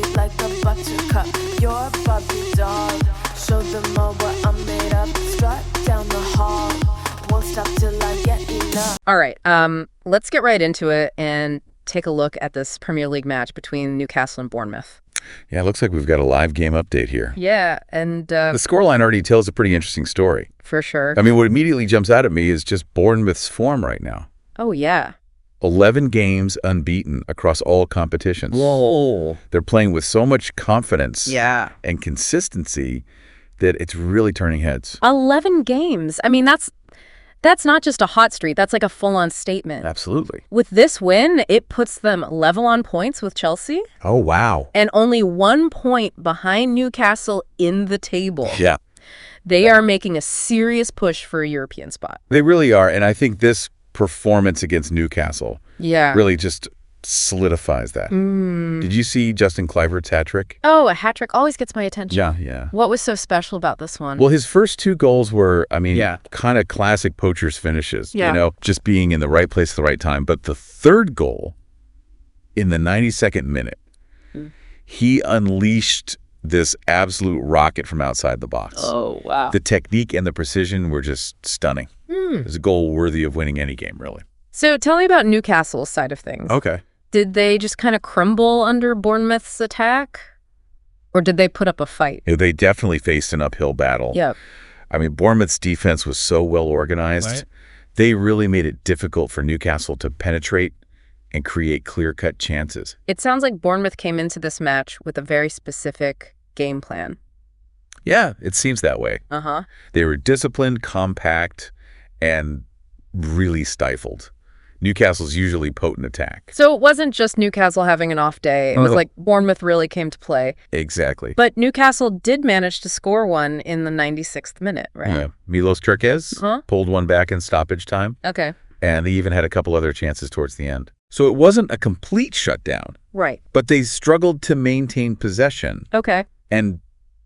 sweet like a buttercup. You're a Barbie doll. Show them all what I'm made of. Strut down the hall. Won't stop till I get enough. All right, let's get right into it and take a look at this Premier League match between Newcastle and Bournemouth. Yeah, it looks like we've got a live game update here. Yeah, and The scoreline already tells a pretty interesting story. for sure. I mean, what immediately jumps out at me is just Bournemouth's form right now. Oh, yeah. 11 games unbeaten across all competitions. Whoa. They're playing with so much confidence Yeah. and consistency that it's really turning heads. 11 games. I mean, that's not just a hot streak. That's like a full-on statement. Absolutely. With this win, it puts them level on points with Chelsea Oh, wow. and only 1 point behind Newcastle in the table. Yeah, They are making a serious push for a European spot. they really are. And I think this performance against Newcastle Yeah. really just solidifies that. Did you see Justin Kluivert's hat trick? Oh, a hat trick always gets my attention. Yeah. What was so special about this one? Well, his first two goals were, I mean, Yeah. kind of classic poacher's finishes, Yeah. you know, just being in the right place at the right time. But the third goal in the 92nd minute, he unleashed this absolute rocket from outside the box. Oh, wow. The technique and the precision were just stunning. It was a goal worthy of winning any game, really. So tell me about Newcastle's side of things. Okay. Did they just kind of crumble under Bournemouth's attack? Or did they put up a fight? They definitely faced an uphill battle. Yep. I mean, Bournemouth's defense was so well organized. Right. They really made it difficult for Newcastle to penetrate and create clear-cut chances. It sounds like Bournemouth came into this match with a very specific game plan. Yeah, it seems that way. Uh-huh. They were disciplined, compact, and really stifled. Newcastle's usually potent attack. So it wasn't just Newcastle having an off day. It was like Bournemouth really came to play. Exactly. But Newcastle did manage to score one in the 96th minute, right? Yeah. Milos Kerkez pulled one back in stoppage time, Okay. and they even had a couple other chances towards the end. So it wasn't a complete shutdown, Right. but they struggled to maintain possession Okay. and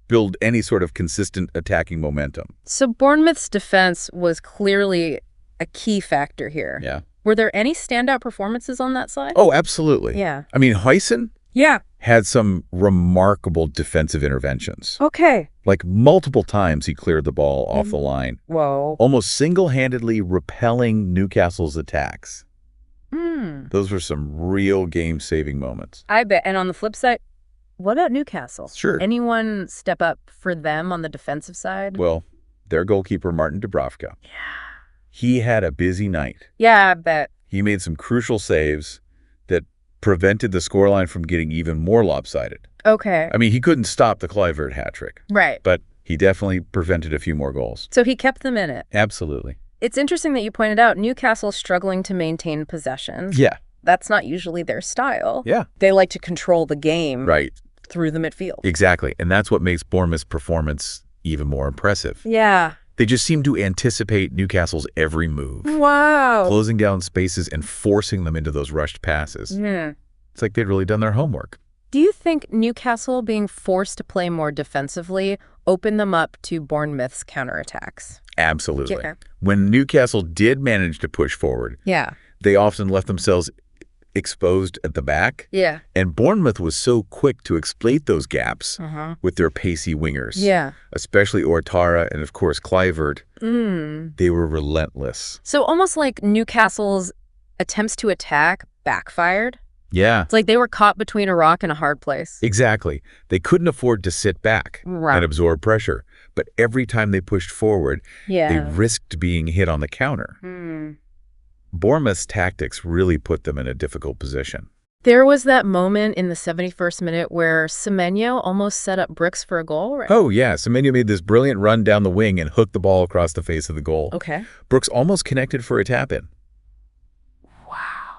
build any sort of consistent attacking momentum. So Bournemouth's defense was clearly a key factor here. Yeah. Were there any standout performances on that side? Oh, absolutely. Yeah. I mean, Huyson Yeah. had some remarkable defensive interventions. Okay. Like multiple times he cleared the ball off the line, Whoa. almost single-handedly repelling Newcastle's attacks. Those were some real game-saving moments. I bet. And on the flip side, what about Newcastle? Sure. Anyone step up for them on the defensive side? Well, their goalkeeper, Martin Dubravka. Yeah. He had a busy night. Yeah, I bet. He made some crucial saves that prevented the scoreline from getting even more lopsided. Okay. I mean, he couldn't stop the Kluivert hat trick, Right. but he definitely prevented a few more goals. So he kept them in it. Absolutely. It's interesting that you pointed out Newcastle struggling to maintain possession. Yeah. That's not usually their style. Yeah. They like to control the game Right. through the midfield. Exactly. And that's what makes Bournemouth's performance even more impressive. Yeah. They just seem to anticipate Newcastle's every move, Wow. closing down spaces and forcing them into those rushed passes. Yeah. It's like they'd really done their homework. Do you think Newcastle being forced to play more defensively opened them up to Bournemouth's counterattacks? Absolutely. Yeah. When Newcastle did manage to push forward, Yeah. they often left themselves exposed at the back. Yeah. And Bournemouth was so quick to exploit those gaps with their pacey wingers. Yeah. Especially Ouattara and, of course, Kluivert. They were relentless. So almost like Newcastle's attempts to attack backfired. Yeah, It's like they were caught between a rock and a hard place. exactly. They couldn't afford to sit back Right. and absorb pressure. But every time they pushed forward, they Yeah. risked being hit on the counter. Bournemouth's tactics really put them in a difficult position. There was that moment in the 71st minute where Semenyo almost set up Brooks for a goal, right? Oh, yeah. Semenyo made this brilliant run down the wing and hooked the ball across the face of the goal. Okay. Brooks almost connected for a tap-in. Wow.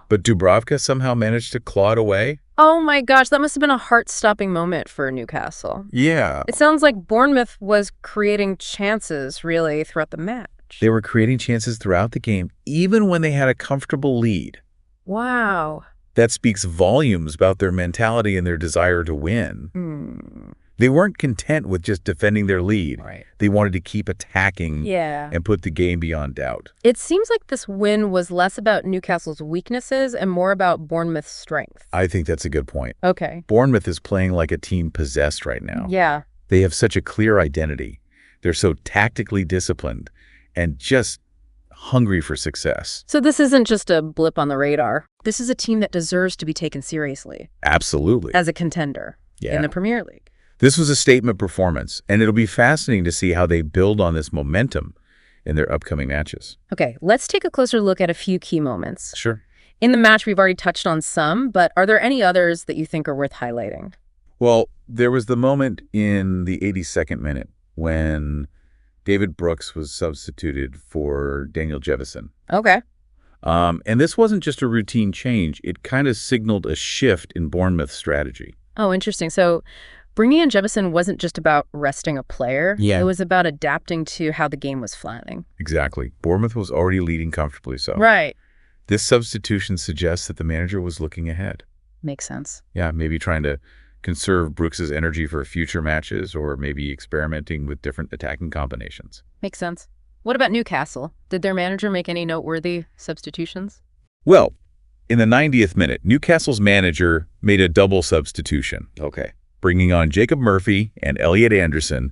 But Dubravka somehow managed to claw it away. Oh my gosh, that must have been a heart-stopping moment for Newcastle. Yeah. It sounds like Bournemouth was creating chances, really, throughout the match. They were creating chances throughout the game, even when they had a comfortable lead. Wow. That speaks volumes about their mentality and their desire to win. They weren't content with just defending their lead. Right. They wanted to keep attacking Yeah. and put the game beyond doubt. It seems like this win was less about Newcastle's weaknesses and more about Bournemouth's strength. I think that's a good point. Okay. Bournemouth is playing like a team possessed right now. Yeah. They have such a clear identity. They're so tactically disciplined and just hungry for success. So this isn't just a blip on the radar. This is a team that deserves to be taken seriously Absolutely. as a contender in the Premier League. This was a statement performance, and it'll be fascinating to see how they build on this momentum in their upcoming matches. Okay, let's take a closer look at a few key moments. Sure. In the match, we've already touched on some, but are there any others that you think are worth highlighting? Well, there was the moment in the 82nd minute when David Brooks was substituted for Daniel Jevison. Okay. And this wasn't just a routine change. It kind of signaled a shift in Bournemouth's strategy. Oh, interesting. So bringing in Jevison wasn't just about resting a player. Yeah. It was about adapting to how the game was flattening. Exactly. Bournemouth was already leading comfortably so. Right. This substitution suggests that the manager was looking ahead. Makes sense. Yeah, maybe trying to conserve Brooks's energy for future matches or maybe experimenting with different attacking combinations. Makes sense. What about Newcastle? Did their manager make any noteworthy substitutions? Well, in the 90th minute, Newcastle's manager made a double substitution. Okay. Bringing on Jacob Murphy and Elliot Anderson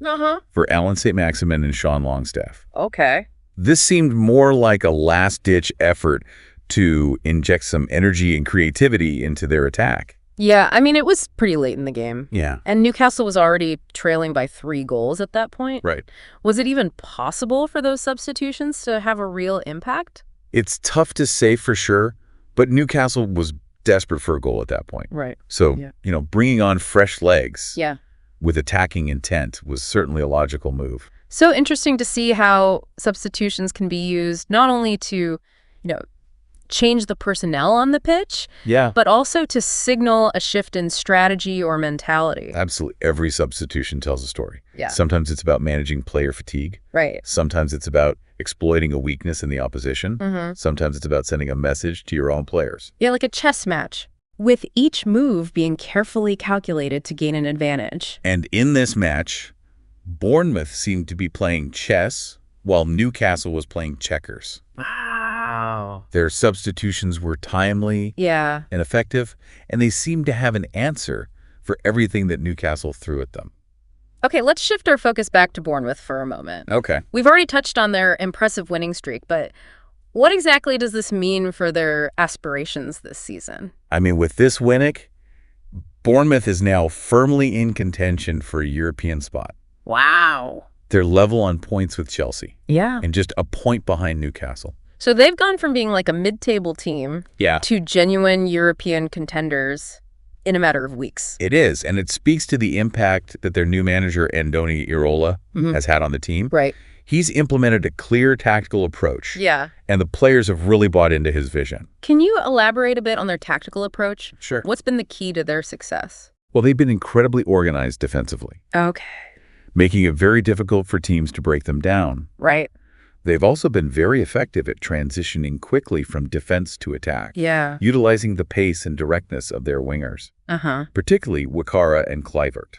for Alan St. Maximin and Sean Longstaff. Okay. This seemed more like a last-ditch effort to inject some energy and creativity into their attack. Yeah, I mean, it was pretty late in the game. Yeah. And Newcastle was already trailing by 3 goals at that point. Right. Was it even possible for those substitutions to have a real impact? It's tough to say for sure, but Newcastle was desperate for a goal at that point. Right. So, Yeah. Bringing on fresh legs Yeah. with attacking intent was certainly a logical move. So interesting to see how substitutions can be used not only to, change the personnel on the pitch, but also to signal a shift in strategy or mentality. Absolutely. Every substitution tells a story. Yeah. Sometimes it's about managing player fatigue. Right. Sometimes it's about exploiting a weakness in the opposition. Sometimes it's about sending a message to your own players. Yeah, like a chess match, with each move being carefully calculated to gain an advantage. And in this match, Bournemouth seemed to be playing chess while Newcastle was playing checkers. Wow. Their substitutions were timely Yeah. and effective, and they seemed to have an answer for everything that Newcastle threw at them. Okay, let's shift our focus back to Bournemouth for a moment. Okay. We've already touched on their impressive winning streak, but what exactly does this mean for their aspirations this season? I mean, with this Winnick, Bournemouth is now firmly in contention for a European spot. Wow. They're level on points with Chelsea Yeah. and just a point behind Newcastle. So they've gone from being like a mid-table team to genuine European contenders in a matter of weeks. It is, and it speaks to the impact that their new manager, Andoni Iraola, has had on the team. Right. He's implemented a clear tactical approach. Yeah. And the players have really bought into his vision. Can you elaborate a bit on their tactical approach? Sure. What's been the key to their success? Well, they've been incredibly organized defensively, Okay. making it very difficult for teams to break them down. Right. They've also been very effective at transitioning quickly from defense to attack, Yeah. utilizing the pace and directness of their wingers, particularly Wakara and Kluivert.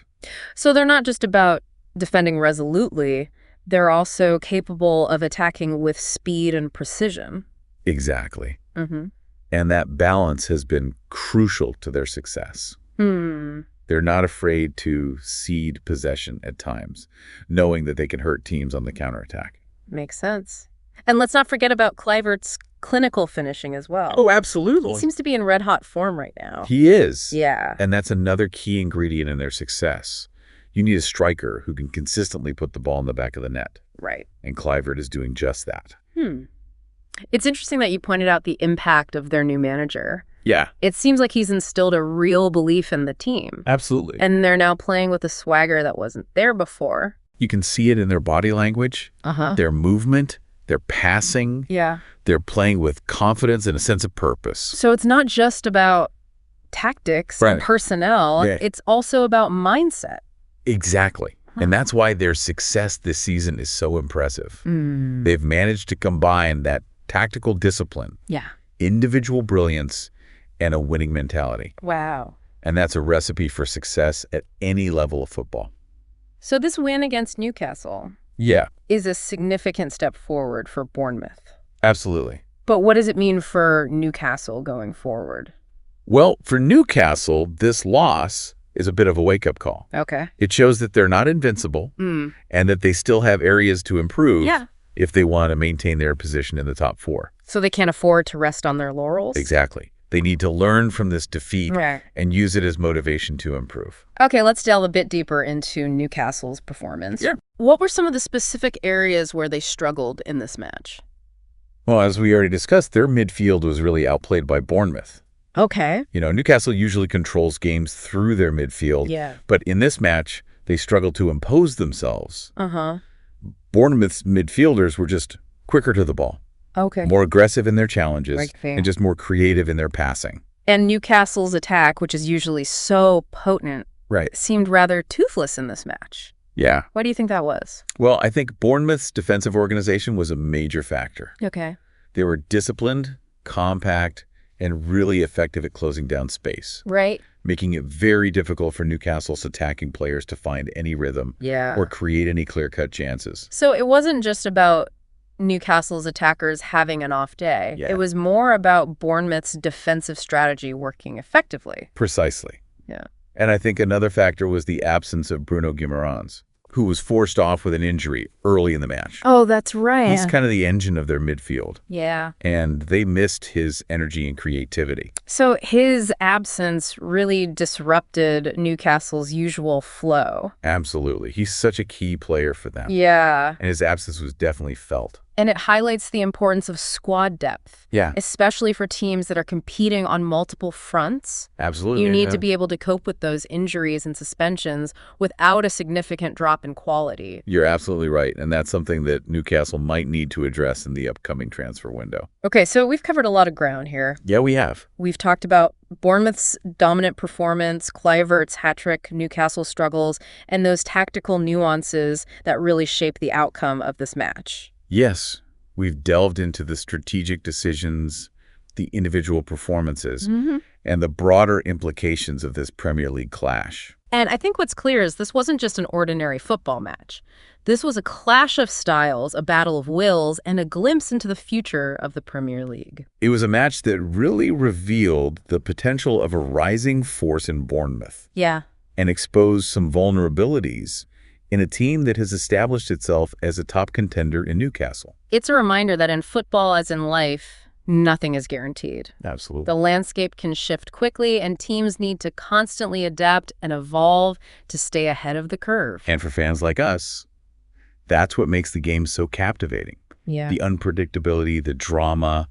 So they're not just about defending resolutely, they're also capable of attacking with speed and precision. Exactly. And that balance has been crucial to their success. They're not afraid to cede possession at times, knowing that they can hurt teams on the counterattack. Makes sense. And let's not forget about Kluivert's clinical finishing as well. Oh, absolutely. He seems to be in red-hot form right now. He is. Yeah. And that's another key ingredient in their success. You need a striker who can consistently put the ball in the back of the net. Right. And Kluivert is doing just that. It's interesting that you pointed out the impact of their new manager. Yeah. It seems like he's instilled a real belief in the team. Absolutely. And they're now playing with a swagger that wasn't there before. You can see it in their body language, their movement, their passing. Yeah. They're playing with confidence and a sense of purpose. So it's not just about tactics and personnel. Yeah. It's also about mindset. Exactly. And that's why their success this season is so impressive. They've managed to combine that tactical discipline, Yeah. individual brilliance, and a winning mentality. Wow. And that's a recipe for success at any level of football. So this win against Newcastle is a significant step forward for Bournemouth. Absolutely. But what does it mean for Newcastle going forward? Well, for Newcastle, this loss is a bit of a wake-up call. Okay. It shows that they're not invincible and that they still have areas to improve if they want to maintain their position in the top 4. So they can't afford to rest on their laurels? Exactly. They need to learn from this defeat and use it as motivation to improve. Okay, let's delve a bit deeper into Newcastle's performance. Yeah. What were some of the specific areas where they struggled in this match? Well, as we already discussed, their midfield was really outplayed by Bournemouth. Okay. Newcastle usually controls games through their midfield. Yeah. But in this match, they struggled to impose themselves. Bournemouth's midfielders were just quicker to the ball. Okay. More aggressive in their challenges and just more creative in their passing. And Newcastle's attack, which is usually so potent, seemed rather toothless in this match. Yeah. Why do you think that was? Well, I think Bournemouth's defensive organization was a major factor. Okay. They were disciplined, compact, and really effective at closing down space. Right. Making it very difficult for Newcastle's attacking players to find any rhythm or create any clear-cut chances. So it wasn't just about Newcastle's attackers having an off day. It was more about Bournemouth's defensive strategy working effectively. Precisely. Yeah. And I think another factor was the absence of Bruno Guimaraães, who was forced off with an injury early in the match. Oh, that's right. He's kind of the engine of their midfield. Yeah. And they missed his energy and creativity. So his absence really disrupted Newcastle's usual flow. Absolutely. He's such a key player for them. Yeah. And his absence was definitely felt. And it highlights the importance of squad depth. Yeah. Especially for teams that are competing on multiple fronts. Absolutely. You need to be able to cope with those injuries and suspensions without a significant drop in quality. You're absolutely right. And that's something that Newcastle might need to address in the upcoming transfer window. Okay, so we've covered a lot of ground here. Yeah, we have. We've talked about Bournemouth's dominant performance, Kluivert's hat-trick, Newcastle struggles, and those tactical nuances that really shape the outcome of this match. Yes, we've delved into the strategic decisions, the individual performances, and the broader implications of this Premier League clash. And I think what's clear is this wasn't just an ordinary football match. This was a clash of styles, a battle of wills, and a glimpse into the future of the Premier League. It was a match that really revealed the potential of a rising force in Bournemouth. Yeah. And exposed some vulnerabilities in a team that has established itself as a top contender in Newcastle. It's a reminder that in football, as in life, nothing is guaranteed. Absolutely. The landscape can shift quickly, and teams need to constantly adapt and evolve to stay ahead of the curve. And for fans like us, that's what makes the game so captivating. Yeah. The unpredictability, the drama,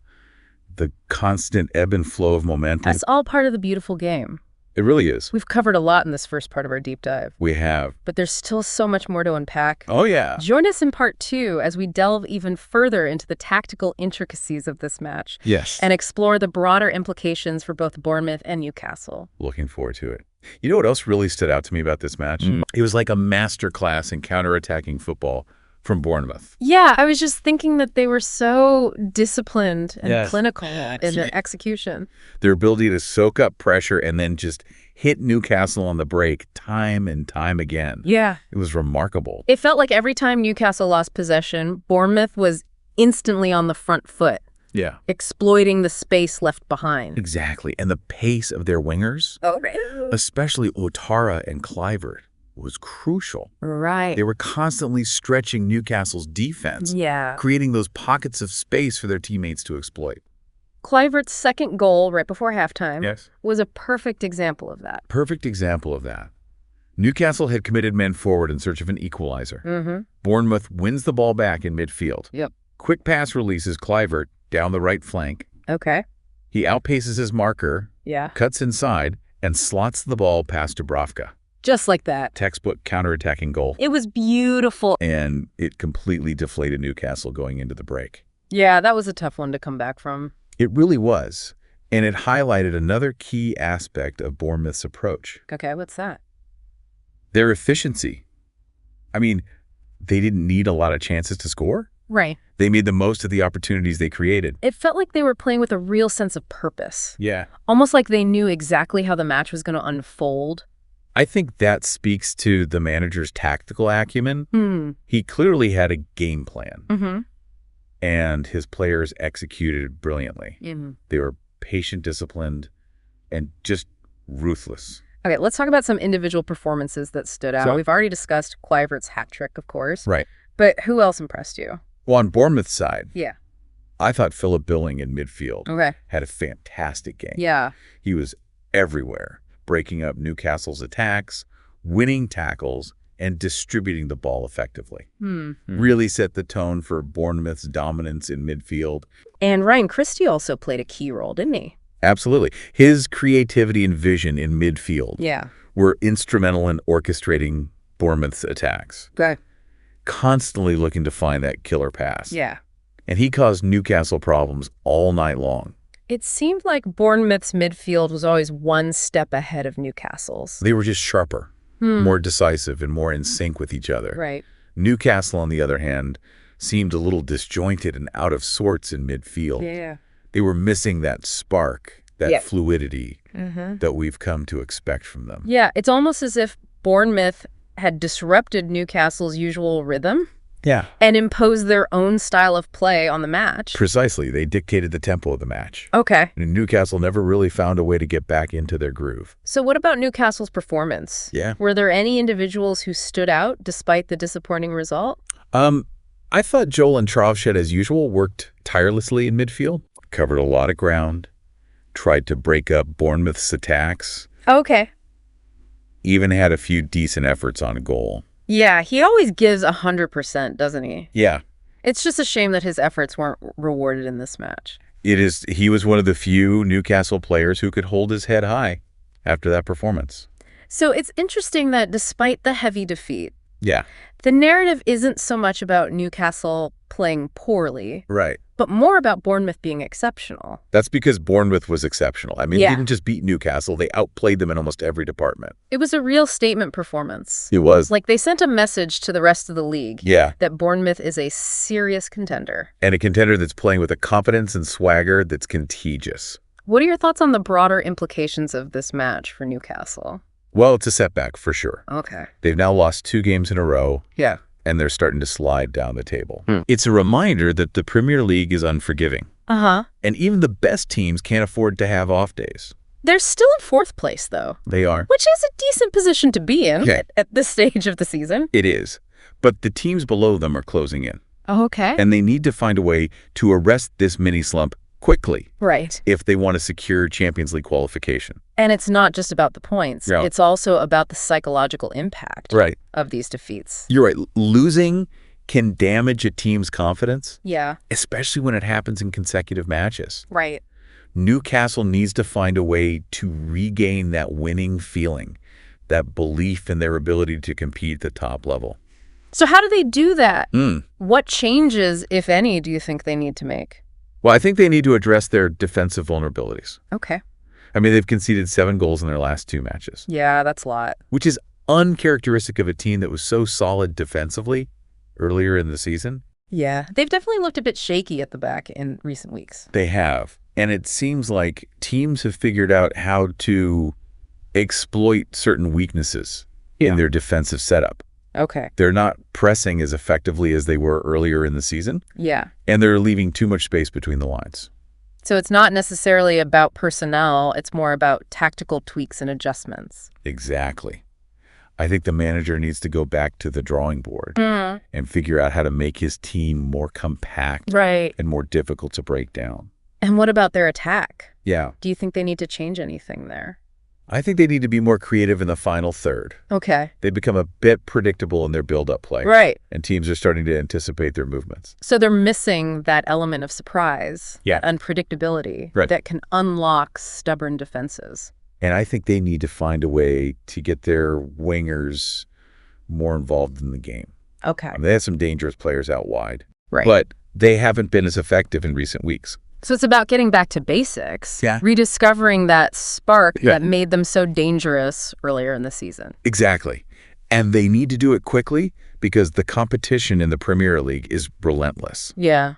the constant ebb and flow of momentum. That's all part of the beautiful game. It really is. We've covered a lot in this first part of our deep dive. We have. But there's still so much more to unpack. Oh, yeah. Join us in part 2 as we delve even further into the tactical intricacies of this match. Yes. And explore the broader implications for both Bournemouth and Newcastle. Looking forward to it. You know what else really stood out to me about this match? It was like a masterclass in counterattacking football from Bournemouth. Yeah, I was just thinking that they were so disciplined and clinical in their execution. Their ability to soak up pressure and then just hit Newcastle on the break time and time again. Yeah. It was remarkable. It felt like every time Newcastle lost possession, Bournemouth was instantly on the front foot. Yeah. Exploiting the space left behind. Exactly. And the pace of their wingers, especially Ouattara and Kluivert, was crucial. Right. They were constantly stretching Newcastle's defense, creating those pockets of space for their teammates to exploit. Kluivert's second goal right before halftime was a perfect example of that. Perfect example of that. Newcastle had committed men forward in search of an equalizer. Bournemouth wins the ball back in midfield. Quick pass releases Kluivert down the right flank. Okay. He outpaces his marker, cuts inside, and slots the ball past Dubravka. Just like that. Textbook counterattacking goal. It was beautiful. And it completely deflated Newcastle going into the break. Yeah, that was a tough one to come back from. It really was. And it highlighted another key aspect of Bournemouth's approach. Okay, what's that? Their efficiency. I mean, they didn't need a lot of chances to score. Right. They made the most of the opportunities they created. It felt like they were playing with a real sense of purpose. Yeah. Almost like they knew exactly how the match was going to unfold. I think that speaks to the manager's tactical acumen. He clearly had a game plan, and his players executed brilliantly. They were patient, disciplined, and just ruthless. Okay, let's talk about some individual performances that stood out. We've already discussed Kluivert's hat trick, of course. Right. But who else impressed you? Well, on Bournemouth's side, Yeah. I thought Philip Billing in midfield had a fantastic game. Yeah. He was everywhere, breaking up Newcastle's attacks, winning tackles, and distributing the ball effectively. Really set the tone for Bournemouth's dominance in midfield. And Ryan Christie also played a key role, didn't he? Absolutely. His creativity and vision in midfield were instrumental in orchestrating Bournemouth's attacks. Okay. Constantly looking to find that killer pass. Yeah. And he caused Newcastle problems all night long. It seemed like Bournemouth's midfield was always one step ahead of Newcastle's. They were just sharper, more decisive, and more in sync with each other. Right. Newcastle, on the other hand, seemed a little disjointed and out of sorts in midfield. Yeah. They were missing that spark, that fluidity that we've come to expect from them. Yeah, it's almost as if Bournemouth had disrupted Newcastle's usual rhythm and imposed their own style of play on the match. Precisely. They dictated the tempo of the match. Okay. And Newcastle never really found a way to get back into their groove. So what about Newcastle's performance? Yeah. Were there any individuals who stood out despite the disappointing result? I thought Joel and Travshed, as usual, worked tirelessly in midfield, covered a lot of ground, tried to break up Bournemouth's attacks. Okay. Even had a few decent efforts on goal. Yeah, he always gives 100%, doesn't he? Yeah. It's just a shame that his efforts weren't rewarded in this match. He was one of the few Newcastle players who could hold his head high after that performance. So it's interesting that despite the heavy defeat, Yeah. the narrative isn't so much about Newcastle playing poorly, Right. but more about Bournemouth being exceptional. That's because Bournemouth was exceptional. I mean, Yeah. they didn't just beat Newcastle. They outplayed them in almost every department. It was a real statement performance. It was. Like, they sent a message to the rest of the league Yeah. that Bournemouth is a serious contender. And a contender that's playing with a confidence and swagger that's contagious. What are your thoughts on the broader implications of this match for Newcastle? Well, it's a setback for sure. Okay. They've now lost 2 games in a row. Yeah. And they're starting to slide down the table. It's a reminder that the Premier League is unforgiving. Uh-huh. And even the best teams can't afford to have off days. They're still in 4th place, though. They are. Which is a decent position to be in at this stage of the season. It is. But the teams below them are closing in. Oh, okay. And they need to find a way to arrest this mini slump quickly. Right. If they want to secure Champions League qualification. And it's not just about the points. Yeah. It's also about the psychological impact of these defeats. You're right. Losing can damage a team's confidence. Yeah. Especially when it happens in consecutive matches. Right. Newcastle needs to find a way to regain that winning feeling, that belief in their ability to compete at the top level. So how do they do that? What changes, if any, do you think they need to make? Well, I think they need to address their defensive vulnerabilities. Okay. I mean, they've conceded 7 goals in their last 2 matches. Yeah, that's a lot. Which is uncharacteristic of a team that was so solid defensively earlier in the season. Yeah, they've definitely looked a bit shaky at the back in recent weeks. They have. And it seems like teams have figured out how to exploit certain weaknesses in their defensive setup. Okay. They're not pressing as effectively as they were earlier in the season. Yeah. And they're leaving too much space between the lines. So it's not necessarily about personnel, it's more about tactical tweaks and adjustments. Exactly. I think the manager needs to go back to the drawing board and figure out how to make his team more compact and more difficult to break down. And what about their attack? Yeah. Do you think they need to change anything there? I think they need to be more creative in the final third. Okay. They become a bit predictable in their build-up play. Right. And teams are starting to anticipate their movements. So they're missing that element of surprise, that unpredictability that can unlock stubborn defenses. And I think they need to find a way to get their wingers more involved in the game. Okay. I mean, they have some dangerous players out wide. Right. But they haven't been as effective in recent weeks. So it's about getting back to basics, Yeah. rediscovering that spark that made them so dangerous earlier in the season. Exactly. And they need to do it quickly because the competition in the Premier League is relentless. Yeah.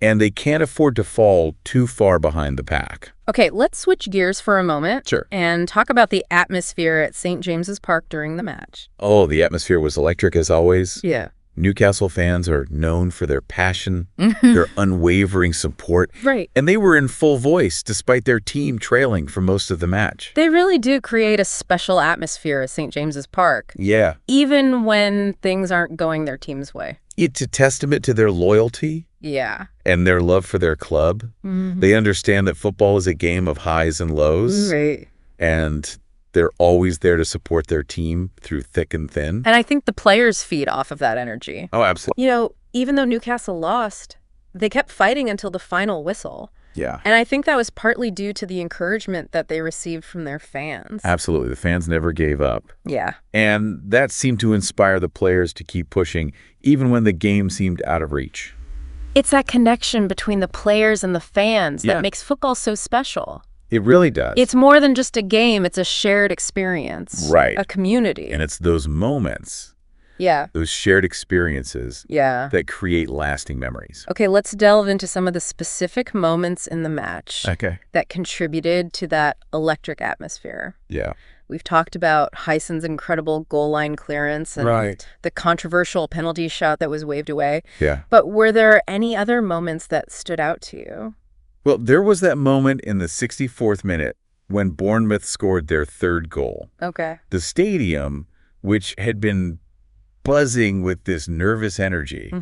And they can't afford to fall too far behind the pack. Okay, let's switch gears for a moment. Sure. And talk about the atmosphere at St. James's Park during the match. Oh, the atmosphere was electric as always. Yeah. Newcastle fans are known for their passion, their unwavering support. Right. And they were in full voice despite their team trailing for most of the match. They really do create a special atmosphere at St. James's Park. Yeah. Even when things aren't going their team's way. It's a testament to their loyalty. Yeah. And their love for their club. They understand that football is a game of highs and lows. Right. And they're always there to support their team through thick and thin. And I think the players feed off of that energy. Oh, absolutely. You know, even though Newcastle lost, they kept fighting until the final whistle. Yeah. And I think that was partly due to the encouragement that they received from their fans. Absolutely. The fans never gave up. Yeah. And that seemed to inspire the players to keep pushing, even when the game seemed out of reach. It's that connection between the players and the fans that makes football so special. It really does. It's more than just a game. It's a shared experience. Right. A community. And it's those moments, those shared experiences that create lasting memories. Okay, let's delve into some of the specific moments in the match that contributed to that electric atmosphere. Yeah. We've talked about Hyson's incredible goal line clearance and the controversial penalty shot that was waved away. Yeah. But were there any other moments that stood out to you? Well, there was that moment in the 64th minute when Bournemouth scored their third goal. Okay. The stadium, which had been buzzing with this nervous energy,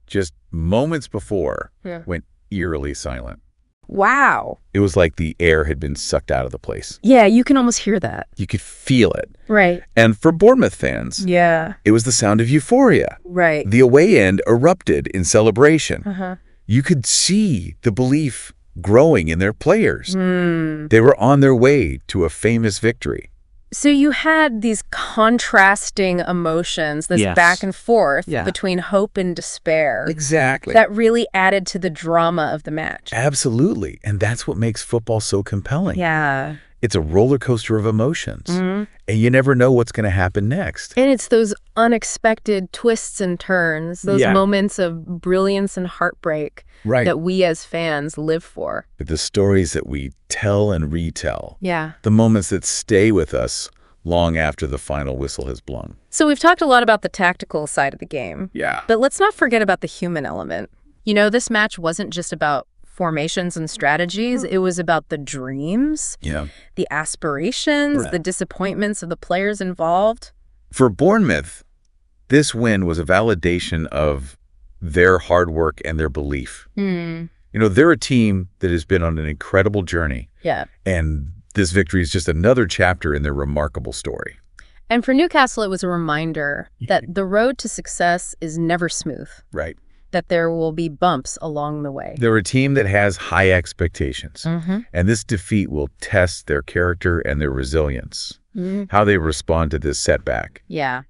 just moments before, went eerily silent. Wow. It was like the air had been sucked out of the place. Yeah, you can almost hear that. You could feel it. Right. And for Bournemouth fans, it was the sound of euphoria. Right. The away end erupted in celebration. You could see the belief growing in their players. They were on their way to a famous victory. So you had these contrasting emotions, this back and forth between hope and despair. Exactly. That really added to the drama of the match. Absolutely. And that's what makes football so compelling. Yeah. It's a roller coaster of emotions. And you never know what's going to happen next. And it's those unexpected twists and turns, those moments of brilliance and heartbreak that we as fans live for. But the stories that we tell and retell. Yeah. The moments that stay with us long after the final whistle has blown. So we've talked a lot about the tactical side of the game. Yeah. But let's not forget about the human element. You know, this match wasn't just about formations and strategies. It was about the dreams, the aspirations, the disappointments of the players involved. For Bournemouth, this win was a validation of their hard work and their belief. You know, they're a team that has been on an incredible journey. Yeah. And this victory is just another chapter in their remarkable story. And for Newcastle, it was a reminder that the road to success is never smooth. Right. That there will be bumps along the way. They're a team that has high expectations. And this defeat will test their character and their resilience. How they respond to this setback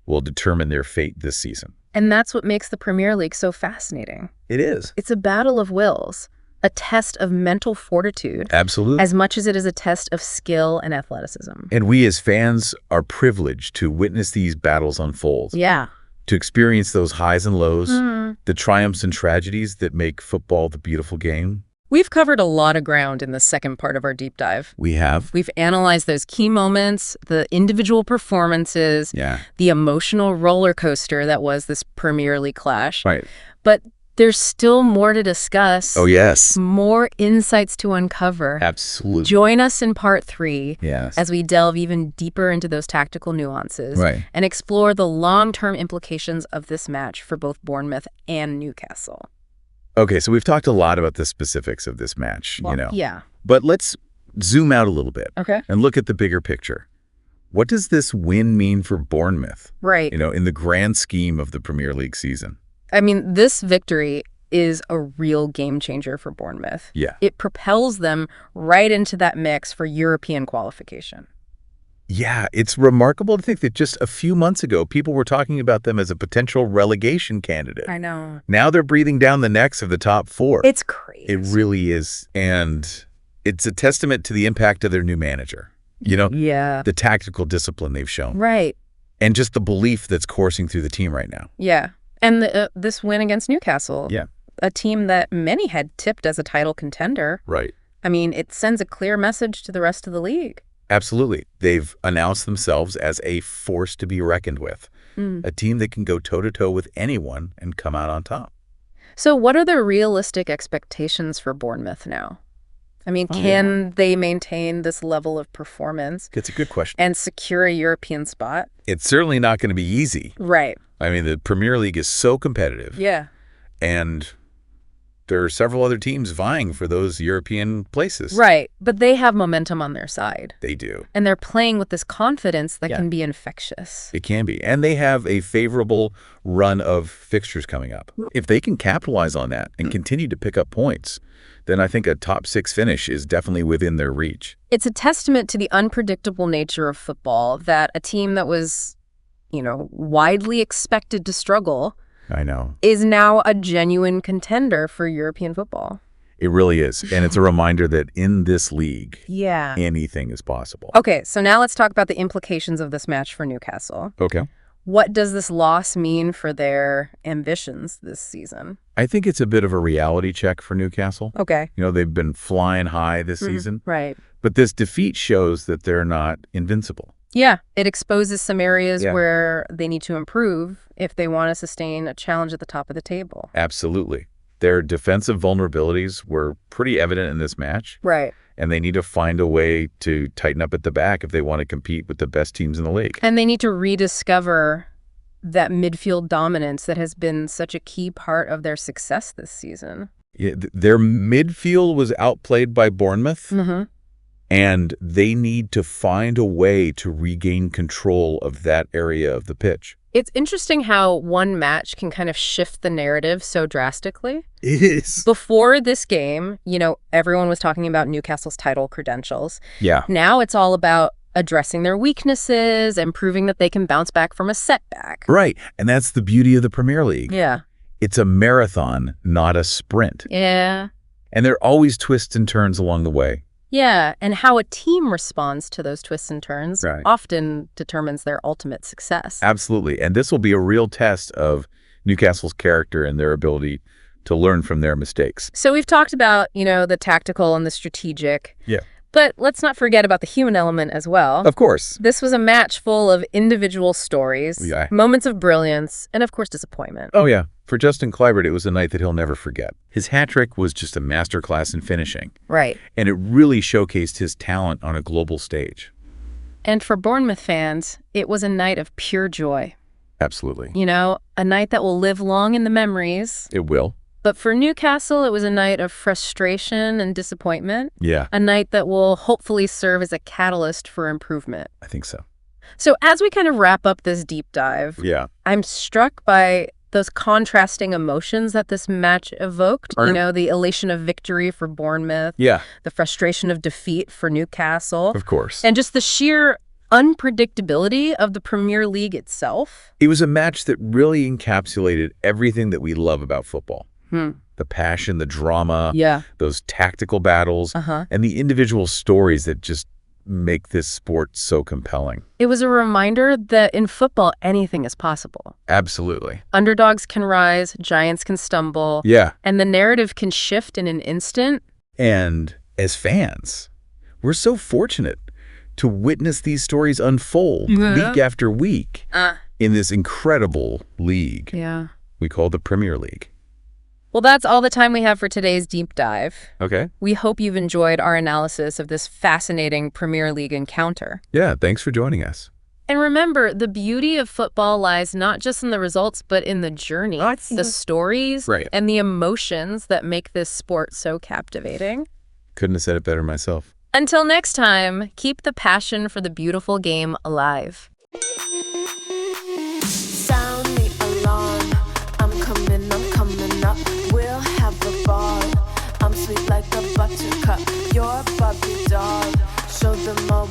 will determine their fate this season. And that's what makes the Premier League so fascinating. It is. It's a battle of wills, a test of mental fortitude. Absolutely. As much as it is a test of skill and athleticism. And we as fans are privileged to witness these battles unfold. Yeah. To experience those highs and lows, the triumphs and tragedies that make football the beautiful game. We've covered a lot of ground in the second part of our deep dive. We have. We've analyzed those key moments, the individual performances, the emotional roller coaster that was this Premier League clash. Right. But there's still more to discuss. Oh, yes. More insights to uncover. Absolutely. Join us in part 3 yes. as we delve even deeper into those tactical nuances and explore the long-term implications of this match for both Bournemouth and Newcastle. Okay, so we've talked a lot about the specifics of this match, Well, you know. Yeah. But let's zoom out a little bit and look at the bigger picture. What does this win mean for Bournemouth? Right. You know, in the grand scheme of the Premier League season. I mean, this victory is a real game changer for Bournemouth. Yeah. It propels them right into that mix for European qualification. Yeah, it's remarkable to think that just a few months ago, people were talking about them as a potential relegation candidate. I know. Now they're breathing down the necks of the top 4. It's crazy. It really is. And it's a testament to the impact of their new manager, you know? Yeah. The tactical discipline they've shown. Right. And just the belief that's coursing through the team right now. Yeah. And this win against Newcastle. Yeah. A team that many had tipped as a title contender. Right. I mean, it sends a clear message to the rest of the league. Absolutely. They've announced themselves as a force to be reckoned with. A team that can go toe-to-toe with anyone and come out on top. So what are the realistic expectations for Bournemouth now? I mean, can they maintain this level of performance? It's a good question. And secure a European spot? It's certainly not going to be easy. Right. I mean, the Premier League is so competitive. Yeah. And there are several other teams vying for those European places. Right. But they have momentum on their side. They do. And they're playing with this confidence that can be infectious. It can be. And they have a favorable run of fixtures coming up. If they can capitalize on that and continue to pick up points, then I think a top 6 finish is definitely within their reach. It's a testament to the unpredictable nature of football that a team that was, widely expected to struggle I know. is now a genuine contender for European football. It really is. And it's a reminder that in this league, Yeah. anything is possible. Okay, so now let's talk about the implications of this match for Newcastle. Okay. What does this loss mean for their ambitions this season? I think it's a bit of a reality check for Newcastle. Okay. They've been flying high this season. Right. But this defeat shows that they're not invincible. Yeah, it exposes some areas where they need to improve if they want to sustain a challenge at the top of the table. Absolutely. Their defensive vulnerabilities were pretty evident in this match. Right. And they need to find a way to tighten up at the back if they want to compete with the best teams in the league. And they need to rediscover that midfield dominance that has been such a key part of their success this season. Yeah, their midfield was outplayed by Bournemouth. Mm-hmm. And they need to find a way to regain control of that area of the pitch. It's interesting how one match can kind of shift the narrative so drastically. It is. Before this game, everyone was talking about Newcastle's title credentials. Yeah. Now it's all about addressing their weaknesses and proving that they can bounce back from a setback. Right. And that's the beauty of the Premier League. Yeah. It's a marathon, not a sprint. Yeah. And there are always twists and turns along the way. Yeah, and how a team responds to those twists and turns Right. often determines their ultimate success. Absolutely. And this will be a real test of Newcastle's character and their ability to learn from their mistakes. So we've talked about, the tactical and the strategic. Yeah. But let's not forget about the human element as well. Of course. This was a match full of individual stories, Yeah. moments of brilliance, and of course disappointment. Oh, yeah. For Justin Kluivert, it was a night that he'll never forget. His hat trick was just a masterclass in finishing. Right. And it really showcased his talent on a global stage. And for Bournemouth fans, it was a night of pure joy. Absolutely. A night that will live long in the memories. It will. But for Newcastle, it was a night of frustration and disappointment. Yeah. A night that will hopefully serve as a catalyst for improvement. I think so. So as we kind of wrap up this deep dive, Yeah. I'm struck by those contrasting emotions that this match evoked. The elation of victory for Bournemouth. Yeah. The frustration of defeat for Newcastle. Of course. And just the sheer unpredictability of the Premier League itself. It was a match that really encapsulated everything that we love about football. The passion, the drama, those tactical battles, and the individual stories that just make this sport so compelling. It was a reminder that in football, anything is possible. Absolutely. Underdogs can rise, giants can stumble. Yeah. And the narrative can shift in an instant. And as fans, we're so fortunate to witness these stories unfold week after week in this incredible league we call the Premier League. Well, that's all the time we have for today's deep dive. Okay. We hope you've enjoyed our analysis of this fascinating Premier League encounter. Yeah, thanks for joining us. And remember, the beauty of football lies not just in the results, but in the journey, the stories, and the emotions that make this sport so captivating. Couldn't have said it better myself. Until next time, keep the passion for the beautiful game alive. Sound the alarm. I'm coming up. We'll have the ball. I'm sweet like a buttercup. You're a Barbie doll. Show them all